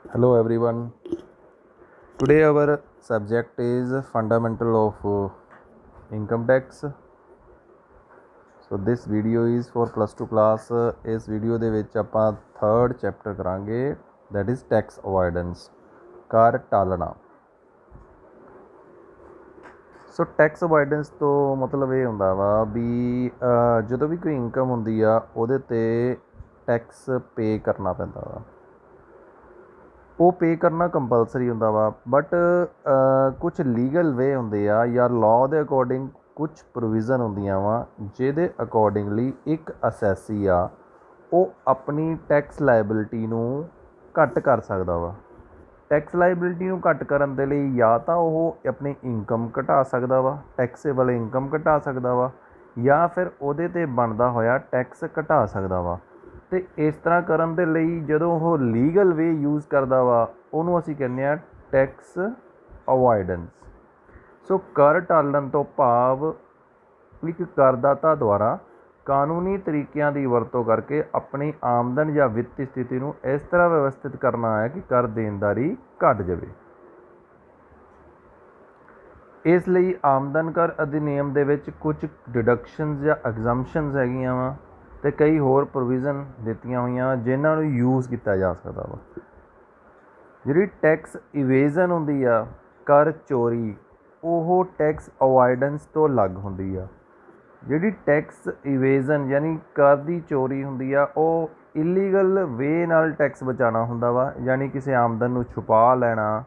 Hello everyone. Today our subject is fundamental of income tax. So this video is for plus 2 class. ਇਸ video ਦੇ ਵਿੱਚ ਆਪਾਂ third chapter ਕਰਾਂਗੇ, that is tax avoidance, ਕਰ ਟਾਲਣਾ। ਸੋ tax ਅਵੋਇਡੈਂਸ ਤੋਂ ਮਤਲਬ ਇਹ ਹੁੰਦਾ ਵਾ ਵੀ ਜਦੋਂ ਵੀ ਕੋਈ ਇਨਕਮ ਹੁੰਦੀ ਆ ਉਹਦੇ 'ਤੇ ਟੈਕਸ ਪੇ ਕਰਨਾ ਪੈਂਦਾ ਵਾ। ਉਹ ਪੇ ਕਰਨਾ ਕੰਪਲਸਰੀ ਹੁੰਦਾ ਵਾ, ਬਟ ਕੁਛ ਲੀਗਲ ਵੇ ਹੁੰਦੇ ਆ ਜਾਂ ਲਾਅ ਦੇ ਅਕੋਰਡਿੰਗ ਕੁਛ ਪ੍ਰੋਵੀਜ਼ਨ ਹੁੰਦੀਆਂ ਵਾ ਜਿਹਦੇ ਅਕੋਰਡਿੰਗਲੀ ਇੱਕ ਅਸੈਸੀ ਆ ਉਹ ਆਪਣੀ ਟੈਕਸ ਲਾਇਬਿਲਿਟੀ ਨੂੰ ਘੱਟ ਕਰ ਸਕਦਾ ਵਾ। ਟੈਕਸ ਲਾਇਬਿਲਿਟੀ ਨੂੰ ਘੱਟ ਕਰਨ ਦੇ ਲਈ ਜਾਂ ਤਾਂ ਉਹ ਆਪਣੀ ਇਨਕਮ ਘਟਾ ਸਕਦਾ ਵਾ, ਟੈਕਸੇਬਲ ਇਨਕਮ ਘਟਾ ਸਕਦਾ ਵਾ, ਜਾਂ ਫਿਰ ਉਹਦੇ 'ਤੇ ਬਣਦਾ ਹੋਇਆ ਟੈਕਸ ਘਟਾ ਸਕਦਾ ਵਾ। ਅਤੇ ਇਸ ਤਰ੍ਹਾਂ ਕਰਨ ਦੇ ਲਈ ਜਦੋਂ ਉਹ ਲੀਗਲ ਵੇ ਯੂਜ਼ ਕਰਦਾ ਵਾ ਉਹਨੂੰ ਅਸੀਂ ਕਹਿੰਦੇ ਹਾਂ ਟੈਕਸ ਅਵੋਇਡੈਂਸ। ਸੋ ਕਰ ਟਾਲਣ ਤੋਂ ਭਾਵ ਇੱਕ ਕਰਦਾਤਾ ਦੁਆਰਾ ਕਾਨੂੰਨੀ ਤਰੀਕਿਆਂ ਦੀ ਵਰਤੋਂ ਕਰਕੇ ਆਪਣੀ ਆਮਦਨ ਜਾਂ ਵਿੱਤੀ ਸਥਿਤੀ ਨੂੰ ਇਸ ਤਰ੍ਹਾਂ ਵਿਵਸਥਿਤ ਕਰਨਾ ਹੈ ਕਿ ਕਰ ਦੇਣਦਾਰੀ ਘੱਟ ਜਾਵੇ। ਇਸ ਲਈ ਆਮਦਨ ਕਰ ਅਧਿਨਿਯਮ ਦੇ ਵਿੱਚ ਕੁਝ ਡਿਡਕਸ਼ਨਸ ਜਾਂ ਐਗਜ਼ੰਪਸ਼ਨਸ ਹੈਗੀਆਂ ਵਾ ਅਤੇ ਕਈ ਹੋਰ ਪ੍ਰੋਵੀਜ਼ਨ ਦਿੱਤੀਆਂ ਹੋਈਆਂ ਜਿਨ੍ਹਾਂ ਨੂੰ ਯੂਜ਼ ਕੀਤਾ ਜਾ ਸਕਦਾ ਵਾ। ਜਿਹੜੀ ਟੈਕਸ ਇਵੇਜ਼ਨ ਹੁੰਦੀ ਆ, ਕਰ ਚੋਰੀ, ਉਹ ਟੈਕਸ ਅਵੋਇਡੈਂਸ ਤੋਂ ਅਲੱਗ ਹੁੰਦੀ ਆ। ਜਿਹੜੀ ਟੈਕਸ ਇਵੇਜ਼ਨ ਯਾਨੀ ਕਰ ਦੀ ਚੋਰੀ ਹੁੰਦੀ ਆ ਉਹ ਇਲੀਗਲ ਵੇ ਨਾਲ ਟੈਕਸ ਬਚਾਉਣਾ ਹੁੰਦਾ ਵਾ, ਯਾਨੀ ਕਿਸੇ ਆਮਦਨ ਨੂੰ ਛੁਪਾ ਲੈਣਾ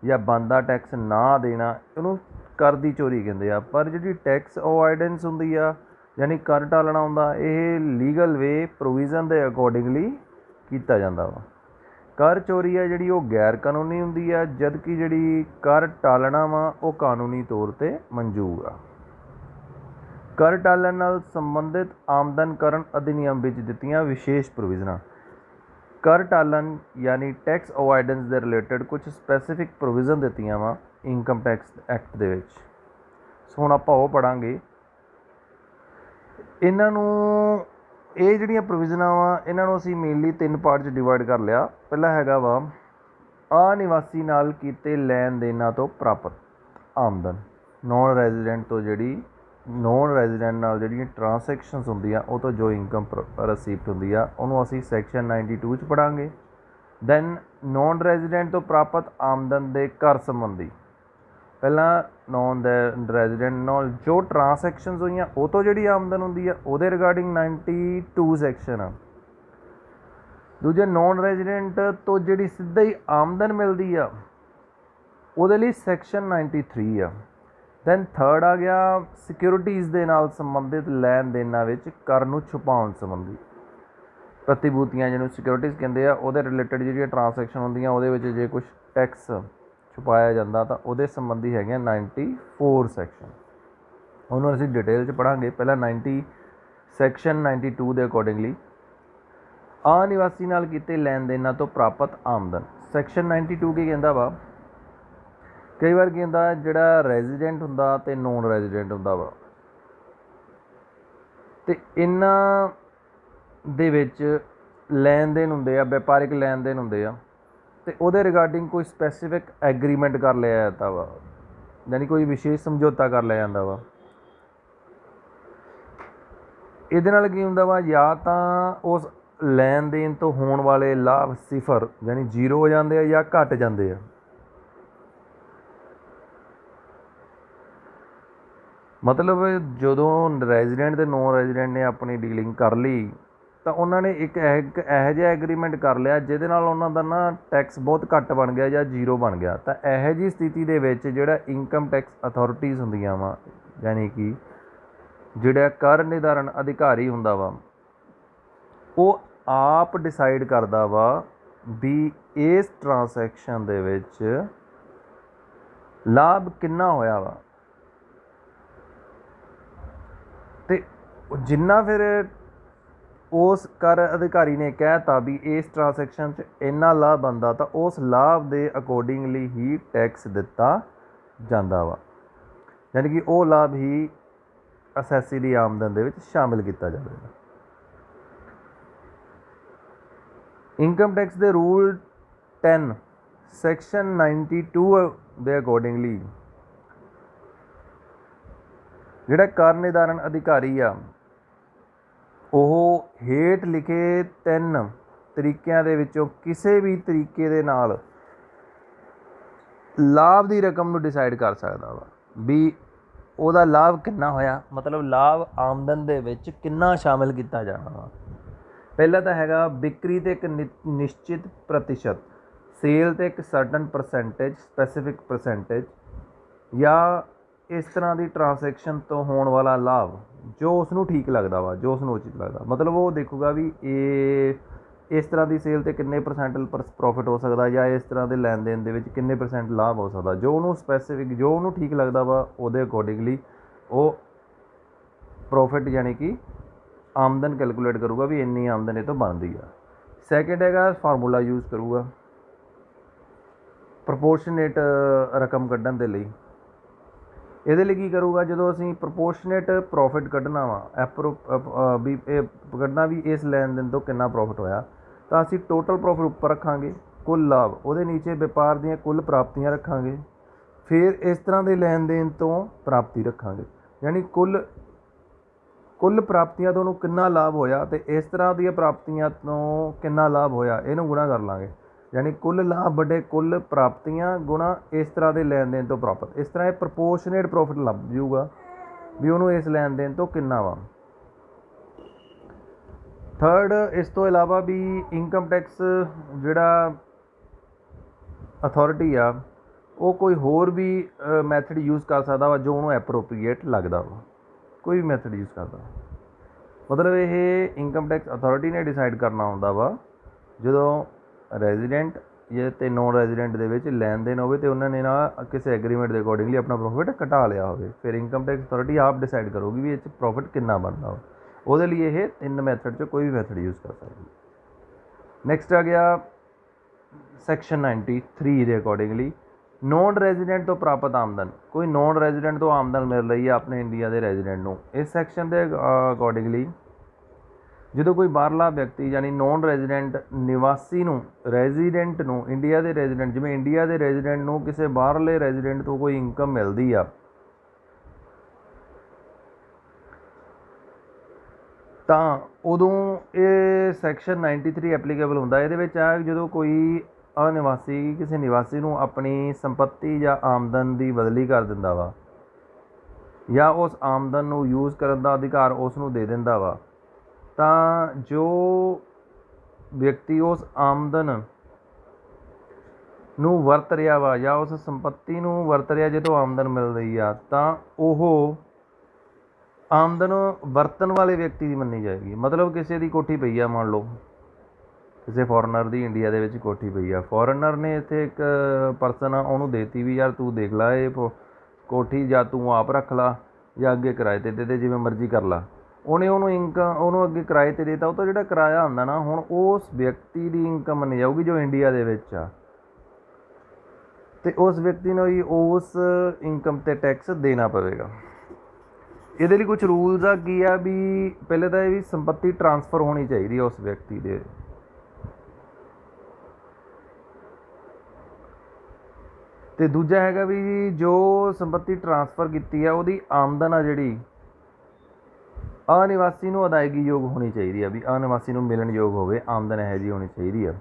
ਜਾਂ ਬਣਦਾ ਟੈਕਸ ਨਾ ਦੇਣਾ, ਉਹਨੂੰ ਕਰ ਦੀ ਚੋਰੀ ਕਹਿੰਦੇ ਆ। ਪਰ ਜਿਹੜੀ ਟੈਕਸ ਅਵੋਇਡੈਂਸ ਹੁੰਦੀ ਆ ਯਾਨੀ ਕਰ ਟਾਲਣਾ ਹੁੰਦਾ, ਇਹ ਲੀਗਲ ਵੇ ਪ੍ਰੋਵੀਜ਼ਨ ਦੇ ਅਕੋਰਡਿੰਗਲੀ ਕੀਤਾ ਜਾਂਦਾ ਵਾ। ਕਰ ਚੋਰੀ ਆ ਜਿਹੜੀ ਉਹ ਗੈਰ ਕਾਨੂੰਨੀ ਹੁੰਦੀ ਆ, ਜਦਕਿ ਜਿਹੜੀ ਕਰ ਟਾਲਣਾ ਵਾ ਉਹ ਕਾਨੂੰਨੀ ਤੌਰ 'ਤੇ ਮਨਜ਼ੂਰ ਆ। ਕਰ ਟਾਲਣ ਨਾਲ ਸੰਬੰਧਿਤ ਆਮਦਨ ਕਰਨ ਅਧਿਨਿਯਮ ਵਿੱਚ ਦਿੱਤੀਆਂ ਵਿਸ਼ੇਸ਼ ਪ੍ਰੋਵੀਜ਼ਨਾਂ। ਕਰ ਟਾਲਣ ਯਾਨੀ ਟੈਕਸ ਅਵੋਇਡੈਂਸ ਦੇ ਰਿਲੇਟਡ ਕੁਝ ਸਪੈਸੀਫਿਕ ਪ੍ਰੋਵੀਜ਼ਨ ਦਿੱਤੀਆਂ ਵਾ ਇਨਕਮ ਟੈਕਸ ਐਕਟ ਦੇ ਵਿੱਚ। ਸੋ ਹੁਣ ਆਪਾਂ ਉਹ ਪੜ੍ਹਾਂਗੇ। ਇਹਨਾਂ ਨੂੰ ਇਹ ਜਿਹੜੀਆਂ ਪ੍ਰੋਵੀਜ਼ਨਾਂ ਵਾ ਇਹਨਾਂ ਨੂੰ ਅਸੀਂ ਮੇਨਲੀ 3 ਪਾਰਟ 'ਚ ਡਿਵਾਈਡ ਕਰ ਲਿਆ। ਪਹਿਲਾ ਹੈਗਾ ਵਾ ਅਨਿਵਾਸੀ ਨਾਲ ਕੀਤੇ ਲੈਣ ਦੇਣਾਂ ਤੋਂ ਪ੍ਰਾਪਤ ਆਮਦਨ। ਨੋਨ ਰੈਜ਼ੀਡੈਂਟ ਤੋਂ ਜਿਹੜੀ ਨੋਨ ਰੈਜ਼ੀਡੈਂਟ ਨਾਲ ਜਿਹੜੀਆਂ ਟ੍ਰਾਂਸੈਕਸ਼ਨਸ ਹੁੰਦੀਆਂ ਉਹ ਤੋਂ ਜੋ ਇਨਕਮ ਰਸੀਵਡ ਹੁੰਦੀ ਆ ਉਹਨੂੰ ਅਸੀਂ ਸੈਕਸ਼ਨ 92 'ਚ ਪੜ੍ਹਾਂਗੇ। ਦੈਨ ਨੋਨ ਰੈਜ਼ੀਡੈਂਟ ਤੋਂ ਪ੍ਰਾਪਤ ਆਮਦਨ ਦੇ ਕਰ ਸੰਬੰਧੀ। ਪਹਿਲਾਂ ਨੋਨ ਰੈਜ਼ੀਡੈਂਟ ਨਾਲ ਜੋ ਟ੍ਰਾਂਸੈਕਸ਼ਨਸ ਹੋਈਆਂ ਉਹ ਤੋਂ ਜਿਹੜੀ ਆਮਦਨ ਹੁੰਦੀ ਆ ਉਹਦੇ ਰਿਗਾਰਡਿੰਗ 92 ਸੈਕਸ਼ਨ ਆ। ਦੂਜੇ ਨੋਨ ਰੈਜ਼ੀਡੈਂਟ ਤੋਂ ਜਿਹੜੀ ਸਿੱਧਾ ਹੀ ਆਮਦਨ ਮਿਲਦੀ ਆ ਉਹਦੇ ਲਈ ਸੈਕਸ਼ਨ 93 ਆ। ਦੈਨ ਥਰਡ ਆ ਗਿਆ ਸਿਕਿਉਰਿਟੀਜ਼ ਦੇ ਨਾਲ ਸੰਬੰਧਿਤ ਲੈਣ ਦੇਣਾਂ ਵਿੱਚ ਕਰ ਨੂੰ ਛੁਪਾਉਣ ਸੰਬੰਧੀ। ਪ੍ਰਤੀਭੂਤੀਆਂ ਜਿਹਨੂੰ ਸਿਕਿਉਰਿਟੀਜ਼ ਕਹਿੰਦੇ ਆ ਉਹਦੇ ਰਿਲੇਟਡ ਜਿਹੜੀਆਂ ਟ੍ਰਾਂਸੈਕਸ਼ਨ ਹੁੰਦੀਆਂ ਉਹਦੇ ਵਿੱਚ ਜੇ ਕੁਛ ਟੈਕਸ ਛੁਪਾਇਆ ਜਾਂਦਾ ਤਾਂ ਉਹਦੇ ਸੰਬੰਧੀ ਹੈਗੇ 94 ਸੈਕਸ਼ਨ। ਉਹਨੂੰ ਅਸੀਂ ਡਿਟੇਲ 'ਚ ਪੜ੍ਹਾਂਗੇ। ਪਹਿਲਾਂ ਸੈਕਸ਼ਨ 92 ਦੇ ਅਕੋਰਡਿੰਗਲੀ ਅਨਿਵਾਸੀ ਨਾਲ ਕੀਤੇ ਲੈਣ ਦੇਣਾਂ ਤੋਂ ਪ੍ਰਾਪਤ ਆਮਦਨ। ਸੈਕਸ਼ਨ 92 ਕੀ ਕਹਿੰਦਾ ਵਾ, ਕਈ ਵਾਰ ਕੀ ਹੁੰਦਾ ਜਿਹੜਾ ਰੈਜ਼ੀਡੈਂਟ ਹੁੰਦਾ ਅਤੇ ਨੋਨ ਰੈਜ਼ੀਡੈਂਟ ਹੁੰਦਾ ਵਾ ਅਤੇ ਇਹਨਾਂ ਦੇ ਵਿੱਚ ਲੈਣ ਦੇਣ ਹੁੰਦੇ ਆ, ਵਪਾਰਿਕ ਲੈਣ ਦੇਣ ਹੁੰਦੇ ਆ ਅਤੇ ਉਹਦੇ ਰਿਗਾਰਡਿੰਗ ਕੋਈ ਸਪੈਸੀਫਿਕ ਐਗਰੀਮੈਂਟ ਕਰ ਲਿਆ ਜਾਂਦਾ ਵਾ, ਯਾਨੀ ਕੋਈ ਵਿਸ਼ੇਸ਼ ਸਮਝੌਤਾ ਕਰ ਲਿਆ ਜਾਂਦਾ ਵਾ। ਇਹਦੇ ਨਾਲ ਕੀ ਹੁੰਦਾ ਵਾ, ਜਾਂ ਤਾਂ ਉਸ ਲੈਣ ਦੇਣ ਤੋਂ ਹੋਣ ਵਾਲੇ ਲਾਭ ਸਿਫਰ ਯਾਨੀ 0 ਹੋ ਜਾਂਦੇ ਆ ਜਾਂ ਘੱਟ ਜਾਂਦੇ ਆ। ਮਤਲਬ ਜਦੋਂ ਰੈਜ਼ੀਡੈਂਟ ਅਤੇ ਨੋਨ ਰੈਜ਼ੀਡੈਂਟ ਨੇ ਆਪਣੀ ਡੀਲਿੰਗ ਕਰ ਲਈ ਤਾਂ ਉਹਨਾਂ ਨੇ ਇੱਕ ਇਹੋ ਜਿਹਾ ਐਗਰੀਮੈਂਟ ਕਰ ਲਿਆ ਜਿਹਦੇ ਨਾਲ ਉਹਨਾਂ ਦਾ ਨਾ ਟੈਕਸ ਬਹੁਤ ਘੱਟ ਬਣ ਗਿਆ ਜਾਂ 0 ਬਣ ਗਿਆ। ਤਾਂ ਇਹੋ ਜਿਹੀ ਸਥਿਤੀ ਦੇ ਵਿੱਚ ਜਿਹੜਾ ਇਨਕਮ ਟੈਕਸ ਅਥੋਰਿਟੀਜ਼ ਹੁੰਦੀਆਂ ਵਾ, ਯਾਨੀ ਕਿ ਜਿਹੜਾ ਕਰ ਨਿਰਧਾਰਨ ਅਧਿਕਾਰੀ ਹੁੰਦਾ ਵਾ, ਉਹ ਆਪ ਡਿਸਾਈਡ ਕਰਦਾ ਵਾ ਵੀ ਇਸ ਟ੍ਰਾਂਸੈਕਸ਼ਨ ਦੇ ਵਿੱਚ ਲਾਭ ਕਿੰਨਾ ਹੋਇਆ ਵਾ ਅਤੇ ਜਿੰਨਾ ਫਿਰ ਉਸ ਕਰ ਅਧਿਕਾਰੀ ਨੇ ਕਹਿ ਤਾ ਵੀ ਇਸ ਟ੍ਰਾਂਸੈਕਸ਼ਨ 'ਚ ਇੰਨਾ ਲਾਭ ਬਣਦਾ ਤਾਂ ਉਸ ਲਾਭ ਦੇ ਅਕੋਰਡਿੰਗਲੀ ਹੀ ਟੈਕਸ ਦਿੱਤਾ ਜਾਂਦਾ ਵਾ, ਯਾਨੀ ਕਿ ਉਹ ਲਾਭ ਹੀ ਅਸੈਸੀ ਦੀ ਆਮਦਨ ਦੇ ਵਿੱਚ ਸ਼ਾਮਿਲ ਕੀਤਾ ਜਾਵੇਗਾ। ਇਨਕਮ ਟੈਕਸ ਦੇ ਰੂਲ 10 ਸੈਕਸ਼ਨ 92 ਦੇ ਅਕੋਰਡਿੰਗਲੀ ਜਿਹੜਾ ਕਰ ਨਿਰਧਾਰਨ ਅਧਿਕਾਰੀ ਆ ਉਹ ਹੇਠ ਲਿਖੇ 3 ਤਰੀਕਿਆਂ ਦੇ ਵਿੱਚੋਂ ਕਿਸੇ ਵੀ ਤਰੀਕੇ ਦੇ ਨਾਲ ਲਾਭ ਦੀ ਰਕਮ ਨੂੰ ਡਿਸਾਈਡ ਕਰ ਸਕਦਾ ਵਾ ਵੀ ਉਹਦਾ ਲਾਭ ਕਿੰਨਾ ਹੋਇਆ, ਮਤਲਬ ਲਾਭ ਆਮਦਨ ਦੇ ਵਿੱਚ ਕਿੰਨਾ ਸ਼ਾਮਿਲ ਕੀਤਾ ਜਾਣਾ ਵਾ। ਪਹਿਲਾ ਤਾਂ ਹੈਗਾ ਵਿਕਰੀ 'ਤੇ ਇੱਕ ਨਿਸ਼ਚਿਤ ਪ੍ਰਤੀਸ਼ਤ, ਸੇਲ 'ਤੇ ਇੱਕ ਸਰਟਨ ਪਰਸੈਂਟੇਜ, ਸਪੈਸੀਫਿਕ ਪਰਸੈਂਟੇਜ, ਜਾਂ ਇਸ ਤਰ੍ਹਾਂ ਦੀ ਟ੍ਰਾਂਜੈਕਸ਼ਨ ਤੋਂ ਹੋਣ ਵਾਲਾ ਲਾਭ ਜੋ ਉਸ ਨੂੰ ਠੀਕ ਲੱਗਦਾ ਵਾ, ਜੋ ਉਸ ਨੂੰ ਉਚਿਤ ਲੱਗਦਾ। ਮਤਲਬ ਉਹ ਦੇਖੂਗਾ ਵੀ ਇਹ ਇਸ ਤਰ੍ਹਾਂ ਦੀ ਸੇਲ 'ਤੇ ਕਿੰਨੇ ਪਰਸੈਂਟ ਪ੍ਰੋਫਿਟ ਹੋ ਸਕਦਾ, ਜਾਂ ਇਸ ਤਰ੍ਹਾਂ ਦੇ ਲੈਣ ਦੇਣ ਦੇ ਵਿੱਚ ਕਿੰਨੇ % ਲਾਭ ਹੋ ਸਕਦਾ। ਜੋ ਉਹਨੂੰ ਸਪੈਸੀਫਿਕ, ਜੋ ਉਹਨੂੰ ਠੀਕ ਲੱਗਦਾ ਵਾ, ਉਹਦੇ ਅਕੋਰਡਿੰਗਲੀ ਉਹ ਪ੍ਰੋਫਿਟ ਯਾਨੀ ਕਿ ਆਮਦਨ ਕੈਲਕੂਲੇਟ ਕਰੂਗਾ ਵੀ ਇੰਨੀ ਆਮਦਨ ਇਹ ਤੋਂ ਬਣਦੀ ਆ। ਸੈਕਿੰਡ ਹੈਗਾ ਫਾਰਮੂਲਾ ਯੂਜ਼ ਕਰੂਗਾ ਪ੍ਰਪੋਰਸ਼ਨੇਟ ਰਕਮ ਕੱਢਣ ਦੇ ਲਈ। ਇਹਦੇ ਲਈ ਕੀ ਕਰੂਗਾ, ਜਦੋਂ ਅਸੀਂ ਪ੍ਰਪੋਰਸ਼ਨੇਟ ਪ੍ਰੋਫਿਟ ਕੱਢਣਾ ਵਾ, ਵੀ ਇਹ ਕੱਢਣਾ ਵੀ ਇਸ ਲੈਣ ਦੇਣ ਤੋਂ ਕਿੰਨਾ ਪ੍ਰੋਫਿਟ ਹੋਇਆ, ਤਾਂ ਅਸੀਂ ਟੋਟਲ ਪ੍ਰੋਫਿਟ ਉੱਪਰ ਰੱਖਾਂਗੇ, ਕੁੱਲ ਲਾਭ ਉਹਦੇ ਨੀਚੇ ਵਪਾਰ ਦੀਆਂ ਕੁੱਲ ਪ੍ਰਾਪਤੀਆਂ ਰੱਖਾਂਗੇ, ਫਿਰ ਇਸ ਤਰ੍ਹਾਂ ਦੇ ਲੈਣ ਦੇਣ ਤੋਂ ਪ੍ਰਾਪਤੀ ਰੱਖਾਂਗੇ, ਯਾਨੀ ਕੁੱਲ ਪ੍ਰਾਪਤੀਆਂ ਤੋਂ ਉਹਨੂੰ ਕਿੰਨਾ ਲਾਭ ਹੋਇਆ ਅਤੇ ਇਸ ਤਰ੍ਹਾਂ ਦੀਆਂ ਪ੍ਰਾਪਤੀਆਂ ਤੋਂ ਕਿੰਨਾ ਲਾਭ ਹੋਇਆ, ਇਹਨੂੰ ਗੁਣਾ ਕਰ ਲਾਂਗੇ। ਯਾਨੀ ਕੁੱਲ ਲਾਭ ਵੱਡੇ ਕੁੱਲ ਪ੍ਰਾਪਤੀਆਂ ਗੁਣਾ ਇਸ ਤਰ੍ਹਾਂ ਦੇ ਲੈਣ ਦੇਣ ਤੋਂ ਪ੍ਰਾਪਤ। ਇਸ ਤਰ੍ਹਾਂ ਇਹ ਪ੍ਰਪੋਰਸ਼ਨੇਟ ਪ੍ਰੋਫਿਟ ਲੱਭ ਜੂਗਾ ਵੀ ਉਹਨੂੰ ਇਸ ਲੈਣ ਦੇਣ ਤੋਂ ਕਿੰਨਾ ਵਾ। ਥਰਡ, ਇਸ ਤੋਂ ਇਲਾਵਾ ਵੀ ਇਨਕਮ ਟੈਕਸ ਜਿਹੜਾ ਅਥੋਰਿਟੀ ਆ ਉਹ ਕੋਈ ਹੋਰ ਵੀ ਮੈਥਡ ਯੂਜ਼ ਕਰ ਸਕਦਾ ਵਾ ਜੋ ਉਹਨੂੰ ਐਪਰੋਪਰੀਏਟ ਲੱਗਦਾ ਵਾ, ਕੋਈ ਵੀ ਮੈਥਡ ਯੂਜ਼ ਕਰਦਾ। ਮਤਲਬ ਇਹ ਇਨਕਮ ਟੈਕਸ ਅਥੋਰਿਟੀ ਨੇ ਡਿਸਾਈਡ ਕਰਨਾ ਹੁੰਦਾ ਵਾ ਜਦੋਂ ਰੈਜ਼ੀਡੈਂਟ ਜਾਂ ਅਤੇ ਨੋਨ ਰੈਜ਼ੀਡੈਂਟ ਦੇ ਵਿੱਚ ਲੈਣ ਦੇਣ ਹੋਵੇ ਅਤੇ ਉਹਨਾਂ ਨੇ ਨਾ ਕਿਸੇ ਐਗਰੀਮੈਂਟ ਦੇ ਅਕੋਰਡਿੰਗਲੀ ਆਪਣਾ ਪ੍ਰੋਫਿਟ ਘਟਾ ਲਿਆ ਹੋਵੇ, ਫਿਰ ਇਨਕਮ ਟੈਕਸ ਅਥੋਰਿਟੀ ਆਪ ਡਿਸਾਈਡ ਕਰੂਗੀ ਵੀ ਇਹ 'ਚ ਪ੍ਰੋਫਿਟ ਕਿੰਨਾ ਬਣਦਾ ਵਾ। ਉਹਦੇ ਲਈ ਇਹ 3 ਮੈਥਡ 'ਚੋਂ ਕੋਈ ਵੀ ਮੈਥਡ ਯੂਜ਼ ਕਰ ਸਕਦੀ। ਨੈਕਸਟ ਆ ਗਿਆ ਸੈਕਸ਼ਨ 93 ਦੇ ਅਕੋਰਡਿੰਗਲੀ ਨੋਨ ਰੈਜ਼ੀਡੈਂਟ ਤੋਂ ਪ੍ਰਾਪਤ ਆਮਦਨ। ਕੋਈ ਨੋਨ ਰੈਜ਼ੀਡੈਂਟ ਤੋਂ ਆਮਦਨ ਮਿਲ ਰਹੀ ਹੈ ਆਪਣੇ ਇੰਡੀਆ ਦੇ ਰੈਜ਼ੀਡੈਂਟ ਨੂੰ। ਇਸ ਸੈਕਸ਼ਨ ਦੇ ਅਕੋਰਡਿੰਗਲੀ ਜਦੋਂ ਕੋਈ ਬਾਹਰਲਾ ਵਿਅਕਤੀ ਯਾਨੀ ਨੋਨ ਰੈਜ਼ੀਡੈਂਟ ਨਿਵਾਸੀ ਨੂੰ, ਰੈਜ਼ੀਡੈਂਟ ਨੂੰ, ਇੰਡੀਆ ਦੇ ਰੈਜ਼ੀਡੈਂਟ, ਜਿਵੇਂ ਇੰਡੀਆ ਦੇ ਰੈਜ਼ੀਡੈਂਟ ਨੂੰ ਕਿਸੇ ਬਾਹਰਲੇ ਰੈਜ਼ੀਡੈਂਟ ਤੋਂ ਕੋਈ ਇਨਕਮ ਮਿਲਦੀ ਆ ਤਾਂ ਉਦੋਂ ਇਹ ਸੈਕਸ਼ਨ 93 ਐਪਲੀਕੇਬਲ ਹੁੰਦਾ। ਇਹਦੇ ਵਿੱਚ ਆ ਜਦੋਂ ਕੋਈ ਅਨਿਵਾਸੀ ਕਿਸੇ ਨਿਵਾਸੀ ਨੂੰ ਆਪਣੀ ਸੰਪੱਤੀ ਜਾਂ ਆਮਦਨ ਦੀ ਬਦਲੀ ਕਰ ਦਿੰਦਾ ਵਾ ਜਾਂ ਉਸ ਆਮਦਨ ਨੂੰ ਯੂਜ਼ ਕਰਨ ਦਾ ਅਧਿਕਾਰ ਉਸ ਨੂੰ ਦੇ ਦਿੰਦਾ ਵਾ, ਤਾਂ ਜੋ ਵਿਅਕਤੀ ਉਸ ਆਮਦਨ ਨੂੰ ਵਰਤ ਰਿਹਾ ਵਾ ਜਾਂ ਉਸ ਸੰਪੱਤੀ ਨੂੰ ਵਰਤ ਰਿਹਾ ਜਿਹਤੋਂ ਆਮਦਨ ਮਿਲ ਰਹੀ ਆ, ਤਾਂ ਉਹ ਆਮਦਨ ਵਰਤਣ ਵਾਲੇ ਵਿਅਕਤੀ ਦੀ ਮੰਨੀ ਜਾਏਗੀ। ਮਤਲਬ ਕਿਸੇ ਦੀ ਕੋਠੀ ਪਈ ਆ, ਮੰਨ ਲਓ ਕਿਸੇ ਫੋਰਨਰ ਦੀ ਇੰਡੀਆ ਦੇ ਵਿੱਚ ਕੋਠੀ ਪਈ ਆ, ਫੋਰਨਰ ਨੇ ਇੱਥੇ ਇੱਕ ਪਰਸਨ ਆ ਉਹਨੂੰ ਦੇਤੀ ਵੀ ਯਾਰ ਤੂੰ ਦੇਖ ਲਾ ਇਹ ਕੋਠੀ, ਜਾਂ ਤੂੰ ਆਪ ਰੱਖ ਲਾ ਜਾਂ ਅੱਗੇ ਕਿਰਾਏ 'ਤੇ ਦੇ ਦੇ, ਜਿਵੇਂ ਮਰਜ਼ੀ ਕਰ ਲਾ। ਉਹਨੇ ਉਹਨੂੰ ਅੱਗੇ ਕਿਰਾਏ 'ਤੇ ਦੇਤਾ, ਉਹ ਤੋਂ ਜਿਹੜਾ ਕਿਰਾਇਆ ਆਉਂਦਾ ਨਾ ਹੁਣ ਉਸ ਵਿਅਕਤੀ ਦੀ ਇਨਕਮ ਮੰਨੀ ਜਾਊਗੀ ਜੋ ਇੰਡੀਆ ਦੇ ਵਿੱਚ ਆ, ਅਤੇ ਉਸ ਵਿਅਕਤੀ ਨੂੰ ਹੀ ਉਸ ਇਨਕਮ 'ਤੇ ਟੈਕਸ ਦੇਣਾ ਪਵੇਗਾ। ਇਹਦੇ ਲਈ ਕੁਛ ਰੂਲਸ ਆ ਕੀ ਆ ਵੀ ਪਹਿਲੇ ਤਾਂ ਇਹ ਵੀ ਸੰਪੱਤੀ ਟਰਾਂਸਫਰ ਹੋਣੀ ਚਾਹੀਦੀ ਹੈ ਉਸ ਵਿਅਕਤੀ ਦੇ, ਅਤੇ ਦੂਜਾ ਹੈਗਾ ਵੀ ਜੋ ਸੰਪੱਤੀ ਟਰਾਂਸਫਰ ਕੀਤੀ ਆ ਉਹਦੀ ਆਮਦਨ ਆ ਜਿਹੜੀ ਅਨਿਵਾਸੀ ਨੂੰ ਅਦਾਇਗੀਯੋਗ ਹੋਣੀ ਚਾਹੀਦੀ ਆ, ਵੀ ਅਨਿਵਾਸੀ ਨੂੰ ਮਿਲਣਯੋਗ ਹੋਵੇ ਆਮਦਨ ਇਹੋ ਜਿਹੀ ਹੋਣੀ ਚਾਹੀਦੀ ਆ।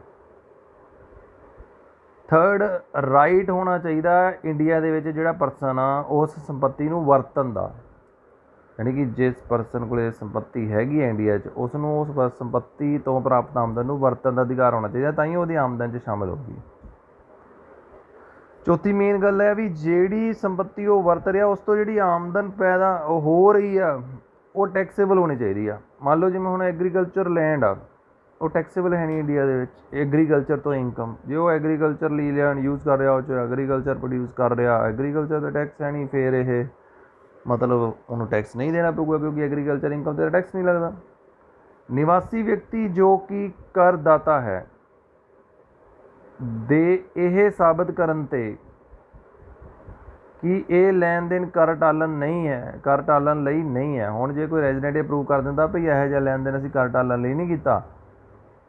ਥਰਡ, ਰਾਈਟ ਹੋਣਾ ਚਾਹੀਦਾ ਇੰਡੀਆ ਦੇ ਵਿੱਚ ਜਿਹੜਾ ਪਰਸਨ ਆ ਉਸ ਸੰਪੱਤੀ ਨੂੰ ਵਰਤਣ ਦਾ, ਯਾਨੀ ਕਿ ਜਿਸ ਪਰਸਨ ਕੋਲ ਸੰਪੱਤੀ ਹੈਗੀ ਹੈ ਇੰਡੀਆ 'ਚ ਉਸ ਨੂੰ ਉਸ ਸੰਪੱਤੀ ਤੋਂ ਪ੍ਰਾਪਤ ਆਮਦਨ ਨੂੰ ਵਰਤਣ ਦਾ ਅਧਿਕਾਰ ਹੋਣਾ ਚਾਹੀਦਾ, ਤਾਂ ਹੀ ਉਹਦੀ ਆਮਦਨ 'ਚ ਸ਼ਾਮਿਲ ਹੋਊਗੀ। ਚੌਥੀ ਮੇਨ ਗੱਲ ਹੈ ਵੀ ਜਿਹੜੀ ਸੰਪੱਤੀ ਉਹ ਵਰਤ ਰਿਹਾ ਉਸ ਤੋਂ ਜਿਹੜੀ ਆਮਦਨ ਪੈਦਾ ਹੋ ਰਹੀ ਆ ਉਹ ਟੈਕਸੇਬਲ ਹੋਣੀ ਚਾਹੀਦੀ ਆ। ਮੰਨ ਲਓ ਜਿਵੇਂ ਹੁਣ ਐਗਰੀਕਲਚਰ ਲੈਂਡ ਆ, ਉਹ ਟੈਕਸੇਬਲ ਹੈ ਨਹੀਂ ਇੰਡੀਆ ਦੇ ਵਿੱਚ। ਐਗਰੀਕਲਚਰ ਤੋਂ ਇਨਕਮ, ਜੇ ਉਹ ਐਗਰੀਕਲਚਰ ਲਈ ਲੈਂਡ ਯੂਜ਼ ਕਰ ਰਿਹਾ ਉਹ 'ਚ ਐਗਰੀਕਲਚਰ ਪ੍ਰੋਡਿਊਸ ਕਰ ਰਿਹਾ, ਐਗਰੀਕਲਚਰ ਦਾ ਟੈਕਸ ਹੈ ਨਹੀਂ, ਫਿਰ ਇਹ ਮਤਲਬ ਉਹਨੂੰ ਟੈਕਸ ਨਹੀਂ ਦੇਣਾ ਪਊਗਾ ਕਿਉਂਕਿ ਐਗਰੀਕਲਚਰ ਇਨਕਮ 'ਤੇ ਟੈਕਸ ਨਹੀਂ ਲੱਗਦਾ। ਨਿਵਾਸੀ ਵਿਅਕਤੀ ਜੋ ਕਿ ਕਰਦਾਤਾ ਹੈ ਦੇ ਇਹ ਸਾਬਤ ਕਰਨ 'ਤੇ ਕਿ ਇਹ ਲੈਣ ਦੇਣ ਕਰ ਟਾਲਣ ਨਹੀਂ ਹੈ, ਕਰ ਟਾਲਣ ਲਈ ਨਹੀਂ ਹੈ। ਹੁਣ ਜੇ ਕੋਈ ਰੈਜ਼ੀਡੈਂਟ ਅਪਰੂਵ ਕਰ ਦਿੰਦਾ ਭਈ ਇਹੋ ਜਿਹਾ ਲੈਣ ਦੇਣ ਅਸੀਂ ਕਰ ਟਾਲਣ ਲਈ ਨਹੀਂ ਕੀਤਾ,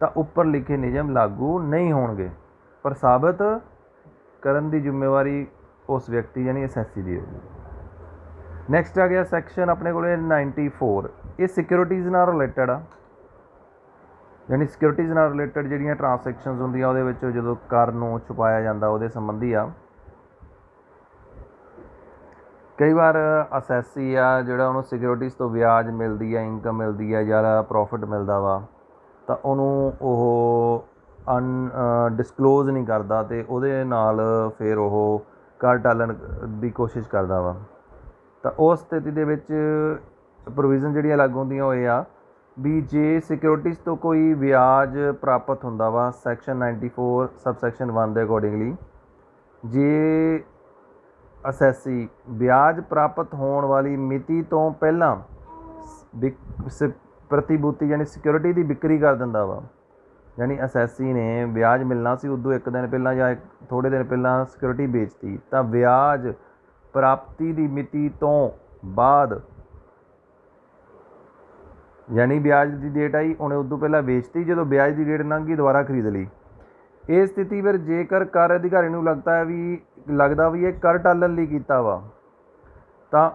ਤਾਂ ਉੱਪਰ ਲਿਖੇ ਨਿਯਮ ਲਾਗੂ ਨਹੀਂ ਹੋਣਗੇ। पर साबित करन दी जिम्मेवारी उस व्यक्ति यानी असैसी दी होगी। नैक्सट आ गया सैक्शन अपने को 94, ये सिक्योरिटीज़ नाल रिलेटेड आ, यानी सिक्योरिटीज़ नाल रिलेटेड जिहड़ियां ट्रांसैक्शनस होंदियां उहदे विच जदों कर नूं छुपाया जांदा उहदे संबंधी आ। कई बार असैसी आ जिहड़ा उहनूं सिक्योरिटीज़ तो ब्याज मिलदी है, इनकम मिलदी है ਜਾਂ प्रॉफिट मिलदा वा, ਤਾਂ ਉਹਨੂੰ ਉਹ ਡਿਸਕਲੋਜ਼ ਨਹੀਂ ਕਰਦਾ ਅਤੇ ਉਹਦੇ ਨਾਲ ਫਿਰ ਉਹ ਕਰ ਟਾਲਣ ਦੀ ਕੋਸ਼ਿਸ਼ ਕਰਦਾ ਵਾ। ਤਾਂ ਉਸ ਸਥਿਤੀ ਦੇ ਵਿੱਚ ਪ੍ਰੋਵੀਜ਼ਨ ਜਿਹੜੀਆਂ ਲਾਗੂ ਹੁੰਦੀਆਂ ਉਹ ਇਹ ਆ ਵੀ ਜੇ ਸਿਕਿਉਰਿਟੀਜ਼ ਤੋਂ ਕੋਈ ਵਿਆਜ ਪ੍ਰਾਪਤ ਹੁੰਦਾ ਵਾ ਸੈਕਸ਼ਨ 94 ਸਬ ਸੈਕਸ਼ਨ 1 ਦੇ ਅਕੋਰਡਿੰਗਲੀ, ਜੇ ਅਸੈਸੀ ਵਿਆਜ ਪ੍ਰਾਪਤ ਹੋਣ ਵਾਲੀ ਮਿਤੀ ਤੋਂ ਪਹਿਲਾਂ ਪ੍ਰਤੀਭੂਤੀ ਯਾਨੀ ਸਿਕਿਉਰਿਟੀ ਦੀ ਵਿਕਰੀ ਕਰ ਦਿੰਦਾ ਵਾ, ਯਾਨੀ ਅਸੈਸੀ ਨੇ ਵਿਆਜ ਮਿਲਣਾ ਸੀ ਉਦੋਂ ਇੱਕ ਦਿਨ ਪਹਿਲਾਂ ਜਾਂ ਥੋੜ੍ਹੇ ਦਿਨ ਪਹਿਲਾਂ ਸਿਕਿਉਰਿਟੀ ਵੇਚਤੀ, ਤਾਂ ਵਿਆਜ ਪ੍ਰਾਪਤੀ ਦੀ ਮਿਤੀ ਤੋਂ ਬਾਅਦ ਯਾਨੀ ਵਿਆਜ ਦੀ ਡੇਟ ਆਈ ਉਹਨੇ ਉਦੋਂ ਪਹਿਲਾਂ ਵੇਚਤੀ, ਜਦੋਂ ਵਿਆਜ ਦੀ ਡੇਟ ਲੰਘ ਗਈ ਦੁਬਾਰਾ ਖਰੀਦ ਲਈ। ਇਹ ਸਥਿਤੀ ਫਿਰ ਜੇਕਰ ਕਰ ਅਧਿਕਾਰੀ ਨੂੰ ਲੱਗਦਾ ਵੀ ਇਹ ਕਰ ਟਾਲਣ ਲਈ ਕੀਤਾ ਵਾ, ਤਾਂ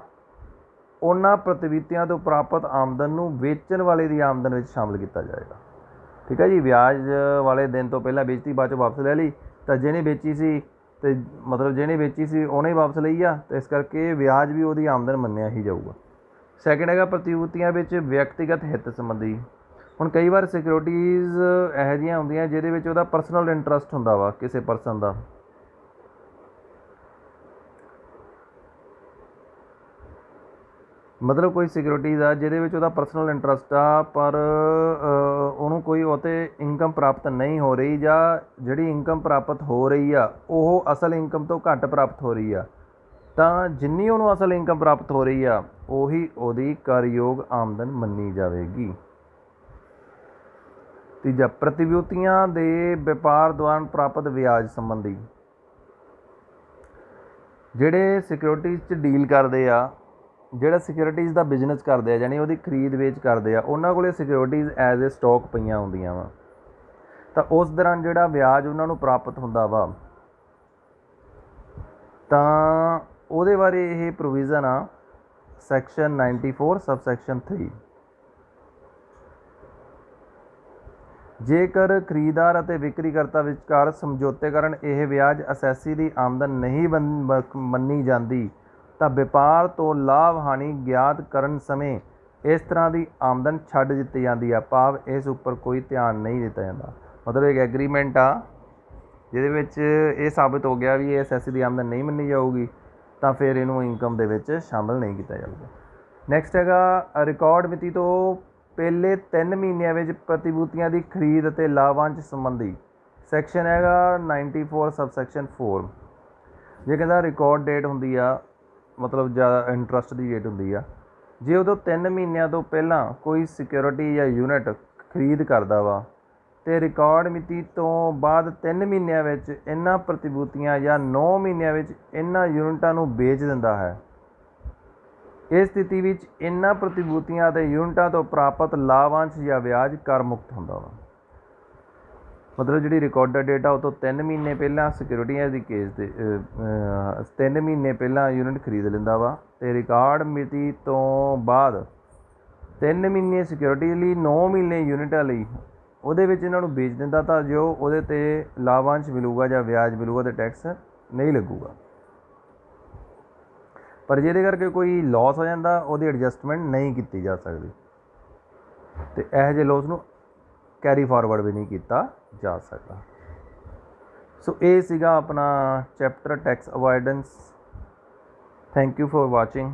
ਉਹਨਾਂ ਪ੍ਰਤੀਭੂਤੀਆਂ ਤੋਂ ਪ੍ਰਾਪਤ ਆਮਦਨ ਨੂੰ ਵੇਚਣ ਵਾਲੇ ਦੀ ਆਮਦਨ ਵਿੱਚ ਸ਼ਾਮਲ ਕੀਤਾ ਜਾਏਗਾ। ਠੀਕ ਹੈ ਜੀ, ਵਿਆਜ ਵਾਲੇ ਦਿਨ ਤੋਂ ਪਹਿਲਾਂ ਵੇਚਤੀ ਬਾਅਦ 'ਚੋਂ ਵਾਪਸ ਲੈ ਲਈ, ਤਾਂ ਜਿਹਨੇ ਵੇਚੀ ਸੀ ਅਤੇ ਮਤਲਬ ਜਿਹਨੇ ਵੇਚੀ ਸੀ ਉਹਨੇ ਵਾਪਸ ਲਈ ਆ, ਅਤੇ ਇਸ ਕਰਕੇ ਵਿਆਜ ਵੀ ਉਹਦੀ ਆਮਦਨ ਮੰਨਿਆ ਹੀ ਜਾਊਗਾ। ਸੈਕਿੰਡ ਹੈਗਾ ਪ੍ਰਤੀਭੂਤੀਆਂ ਵਿੱਚ ਵਿਅਕਤੀਗਤ ਹਿੱਤ ਸੰਬੰਧੀ। ਹੁਣ ਕਈ ਵਾਰ ਸਿਕਿਉਰਿਟੀਜ਼ ਇਹੋ ਜਿਹੀਆਂ ਹੁੰਦੀਆਂ ਜਿਹਦੇ ਵਿੱਚ ਉਹਦਾ ਪਰਸਨਲ ਇੰਟਰਸਟ ਹੁੰਦਾ ਵਾ ਕਿਸੇ ਪਰਸਨ ਦਾ, ਮਤਲਬ ਕੋਈ ਸਿਕਿਉਰਿਟੀਜ਼ ਆ ਜਿਹਦੇ ਵਿੱਚ ਉਹਦਾ ਪਰਸਨਲ ਇੰਟਰਸਟ ਆ, ਪਰ ਉਹਨੂੰ ਕੋਈ ਉਹ 'ਤੇ ਇਨਕਮ ਪ੍ਰਾਪਤ ਨਹੀਂ ਹੋ ਰਹੀ, ਜਾਂ ਜਿਹੜੀ ਇਨਕਮ ਪ੍ਰਾਪਤ ਹੋ ਰਹੀ ਆ ਉਹ ਅਸਲ ਇਨਕਮ ਤੋਂ ਘੱਟ ਪ੍ਰਾਪਤ ਹੋ ਰਹੀ ਆ, ਤਾਂ ਜਿੰਨੀ ਉਹਨੂੰ ਅਸਲ ਇਨਕਮ ਪ੍ਰਾਪਤ ਹੋ ਰਹੀ ਆ ਉਹੀ ਉਹਦੀ ਕਰਯੋਗ ਆਮਦਨ ਮੰਨੀ ਜਾਵੇਗੀ। ਤੀਜਾ ਪ੍ਰਤੀਭੂਤੀਆਂ ਦੇ ਵਪਾਰ ਦੌਰਾਨ ਪ੍ਰਾਪਤ ਵਿਆਜ ਸੰਬੰਧੀ। ਜਿਹੜੇ ਸਿਕਿਉਰਿਟੀਜ਼ 'ਚ ਡੀਲ ਕਰਦੇ ਆ, ਜਿਹੜਾ ਸਿਕਿਉਰਿਟੀਜ਼ ਦਾ ਬਿਜ਼ਨਸ ਕਰਦੇ ਆ ਯਾਨੀ ਉਹਦੀ ਖਰੀਦ ਵੇਚ ਕਰਦੇ ਆ, ਉਹਨਾਂ ਕੋਲ ਸਿਕਿਉਰਿਟੀਜ਼ ਐਜ਼ ਏ ਸਟਾਕ ਪਈਆਂ ਹੁੰਦੀਆਂ ਵਾ, ਤਾਂ ਉਸ ਦੌਰਾਨ ਜਿਹੜਾ ਵਿਆਜ ਉਹਨਾਂ ਨੂੰ ਪ੍ਰਾਪਤ ਹੁੰਦਾ ਵਾ, ਤਾਂ ਉਹਦੇ ਬਾਰੇ ਇਹ ਪ੍ਰੋਵੀਜ਼ਨ ਆ ਸੈਕਸ਼ਨ 94 ਸਬ ਸੈਕਸ਼ਨ 3। ਜੇਕਰ ਖਰੀਦਦਾਰ ਅਤੇ ਵਿਕਰੀਕਰਤਾ ਵਿਚਕਾਰ ਸਮਝੌਤੇ ਕਾਰਨ ਇਹ ਵਿਆਜ ਅਸੈਸੀ ਦੀ ਆਮਦਨ ਨਹੀਂ ਮੰਨੀ ਜਾਂਦੀ, ਤਾਂ ਵਪਾਰ ਤੋਂ ਲਾਭ ਹਾਨੀ ਗਿਆਤ ਕਰਨ ਸਮੇਂ ਇਸ ਤਰ੍ਹਾਂ ਦੀ ਆਮਦਨ ਛੱਡ ਦਿੱਤੀ ਜਾਂਦੀ ਆ, ਭਾਵ ਇਸ ਉੱਪਰ ਕੋਈ ਧਿਆਨ ਨਹੀਂ ਦਿੱਤਾ ਜਾਂਦਾ। ਮਤਲਬ ਇੱਕ ਐਗਰੀਮੈਂਟ ਆ ਜਿਹਦੇ ਵਿੱਚ ਇਹ ਸਾਬਿਤ ਹੋ ਗਿਆ ਵੀ ਇਹ ਅਸੈਸੀ ਦੀ ਆਮਦਨ ਨਹੀਂ ਮੰਨੀ ਜਾਊਗੀ, ਤਾਂ ਫਿਰ ਇਹਨੂੰ ਇਨਕਮ ਦੇ ਵਿੱਚ ਸ਼ਾਮਲ ਨਹੀਂ ਕੀਤਾ ਜਾਊਗਾ। ਨੈਕਸਟ ਹੈਗਾ ਰਿਕਾਰਡ ਮਿਤੀ ਤੋਂ ਪਹਿਲੇ 3 ਮਹੀਨਿਆਂ ਵਿੱਚ ਪ੍ਰਤੀਭੂਤੀਆਂ ਦੀ ਖਰੀਦ ਅਤੇ ਲਾਭਾਂਸ਼ ਸੰਬੰਧੀ। ਸੈਕਸ਼ਨ ਹੈਗਾ 94 ਸਬ ਸੈਕਸ਼ਨ 4। ਜੇ ਕਹਿੰਦਾ ਰਿਕਾਰਡ ਡੇਟ ਹੁੰਦੀ ਆ, ਮਤਲਬ ਜ਼ਿਆਦਾ ਇੰਟਰਸਟ ਦੀ ਡੇਟ ਹੁੰਦੀ ਆ, ਜੇ ਉਦੋਂ 3 ਮਹੀਨਿਆਂ ਤੋਂ ਪਹਿਲਾਂ ਕੋਈ ਸਿਕਿਉਰਿਟੀ ਜਾਂ ਯੂਨਿਟ ਖਰੀਦ ਕਰਦਾ ਵਾ ਅਤੇ ਰਿਕਾਰਡ ਮਿਤੀ ਤੋਂ ਬਾਅਦ 3 ਮਹੀਨਿਆਂ ਵਿੱਚ ਇਹਨਾਂ ਪ੍ਰਤੀਭੂਤੀਆਂ ਜਾਂ 9 ਮਹੀਨਿਆਂ ਵਿੱਚ ਇਹਨਾਂ ਯੂਨਿਟਾਂ ਨੂੰ ਵੇਚ ਦਿੰਦਾ ਹੈ, ਇਸ ਸਥਿਤੀ ਵਿੱਚ ਇਹਨਾਂ ਪ੍ਰਤੀਭੂਤੀਆਂ ਅਤੇ ਯੂਨਿਟਾਂ ਤੋਂ ਪ੍ਰਾਪਤ ਲਾਭਾਂਸ਼ ਜਾਂ ਵਿਆਜ ਕਰ ਮੁਕਤ ਹੁੰਦਾ ਵਾ। ਮਤਲਬ ਜਿਹੜੀ ਰਿਕਾਰਡਡ ਡੇਟ ਆ ਉਹ ਤੋਂ 3 ਮਹੀਨੇ ਪਹਿਲਾਂ ਸਿਕਿਉਰਿਟੀਆਂ ਦੀ ਕੇਸ ਦੇ 3 ਮਹੀਨੇ ਪਹਿਲਾਂ ਯੂਨਿਟ ਖਰੀਦ ਲੈਂਦਾ ਵਾ, ਅਤੇ ਰਿਕਾਰਡ ਮਿਤੀ ਤੋਂ ਬਾਅਦ 3 ਮਹੀਨੇ ਸਿਕਿਉਰਿਟੀ ਲਈ 9 ਮਹੀਨੇ ਯੂਨਿਟਾਂ ਲਈ ਉਹਦੇ ਵਿੱਚ ਇਹਨਾਂ ਨੂੰ ਵੇਚ ਦਿੰਦਾ, ਤਾਂ ਜੋ ਉਹਦੇ 'ਤੇ ਲਾਭਾਂਸ਼ ਮਿਲੂਗਾ ਜਾਂ ਵਿਆਜ ਮਿਲੂਗਾ ਅਤੇ ਟੈਕਸ ਨਹੀਂ ਲੱਗੂਗਾ। ਪਰ ਜਿਹਦੇ ਕਰਕੇ ਕੋਈ ਲੋਸ ਹੋ ਜਾਂਦਾ ਉਹਦੀ ਐਡਜਸਟਮੈਂਟ ਨਹੀਂ ਕੀਤੀ ਜਾ ਸਕਦੀ, ਅਤੇ ਇਹੋ ਜਿਹੇ ਲੋਸ ਨੂੰ ਕੈਰੀ ਫਾਰਵਰਡ ਵੀ ਨਹੀਂ ਕੀਤਾ ਜਾ ਸਕਦਾ। ਸੋ ਇਹ ਸੀਗਾ ਆਪਣਾ chapter tax avoidance. Thank you for watching.